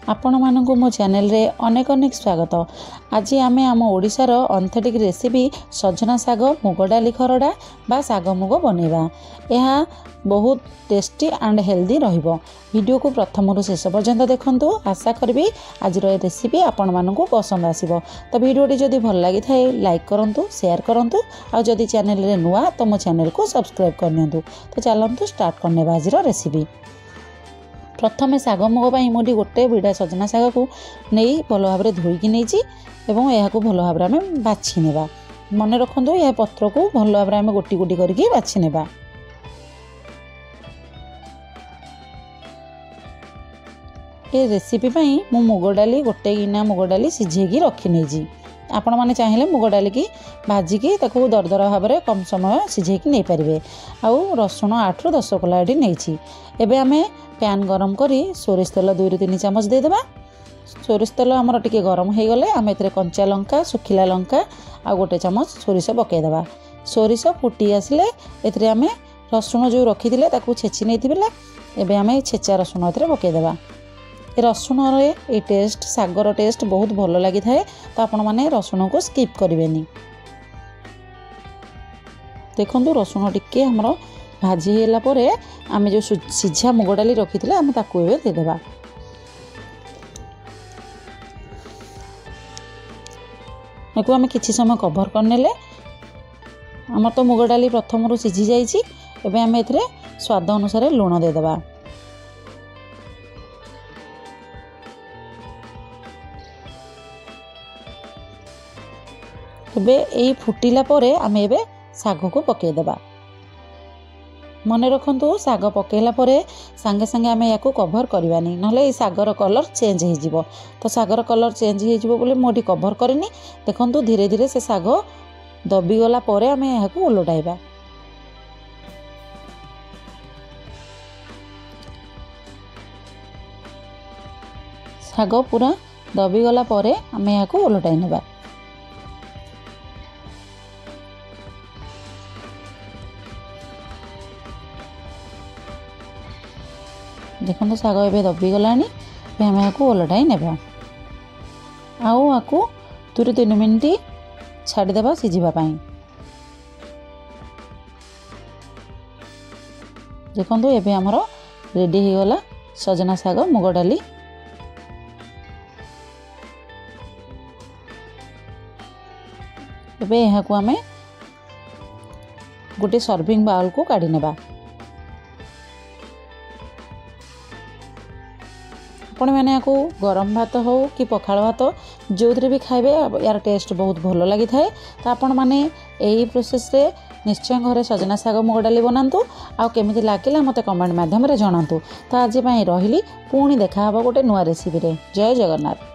आपण मानकु मो चैनल रे अनेक अनेक स्वागत। आज आम आम ओडिशार ऑथेंटिक रेसिपी सजना साग मुग डाली खरड़ा बा साग मुग बनैबा। यह बहुत टेस्टी एंड हेल्दी रहिबो। वीडियो को प्रथम शेष पर्यंत देखंतु। आशा करबी आज रेसिपी आपण मानकु पसंद आसीबो। तो वीडियोटी जदि भल लागि थाए लाइक करंतु, शेयर करंतु आ जदि चैनल रे नुआ तो मो चैनल को सब्सक्राइब करनियंतु। तो चलंतु स्टार्ट करने आज रेसिपी। प्रथमे साग मुग मुझे गोटे बिड़ा सजना साग को नहीं भल भाव में धोईकी नहीं यह भल भाव में बाछि नेबा। मन रखु यह पत्र को भल भाव में गोटी गोटी करके बाछि नेबा। ये रेसिपी मु मुग डाली गोटे गिना मुग डाली सिझेकी रखी नहीं। आपण मैंने चाहिए मुग डाल की भाजिकी दरदर भाव में कम समय सिझेकी नहीं पारे। आउ रसुण 8 ରୁ 10 कला ये नहीं। एबे आमे पैन गरम करी सोरिष तेल 2 ରୁ 3 चामच देदेबा। सोरिष तेल आमर टिके गरम हो गले आम ए कंचा लंका सुखिला लंका आ गोटे चामच सोरिष पकईदेवा। सोरिष फुटी आसिले एथिरे आमे रसुण जो रखी छेची नहीं एबे आमे छेचा रसुण एथिरे पकईदेवा। रसुण रे टेस्ट सागर टेस्ट बहुत भल लगी थाए। तो आपण माने रसुण को स्किप करेनि। देखो रसुण टिके हमर भाजी होला परे आमे जो सिझा मुग डाली रखी थे आमे ताकू एबे देदेबा। एको आमे किछि समय कवर करनेले हमर तो मुग डाली प्रथम रु सिझी जाइछि। एबे आमे एथिरे स्वाद अनुसार लूण देदेबा। एबे एई फुटिला परे आमे एबे साग को पकईदेबा। मन रखु साग पकईला परे सांगे सांगे आमे याको कवर करवानी नले सागर कलर चेंज हो जिवो। तो सागर कलर चेंज हो जिवो बोले मोटी कवर करनी। देखंतु धीरे धीरे से साग दबी गला परे आमे याको उलटाइबा। साग पूरा दबी गला परे आमे याको उलटाइ नेबा। देखो साग ए दबी गला आम यहाँ ओलटाई नेबा। आउ आकु 2 ରୁ 3 मिनिट छाड़देबा सिझापी। देखो एबे आमर रेडी हो गला सजना साग मुग डाली। एबे यहाँ को आमे गोटे सर्विंग बाउल को काढ़ी नेबा। आपण मैंने आपको गरम भात हो कि पखाल भात जो भी खाइबे यार टेस्ट बहुत भल लगी थाए। तो आपण मैंने यही प्रोसेस रे निश्चय घरे सजना साग मुग डाली बनातु। आ केमिति लागिला मते कमेंट माध्यम रे जणातु। तो आज रही पुणी देखा गोटे नुआ रेसिपी रे। जय जगन्नाथ।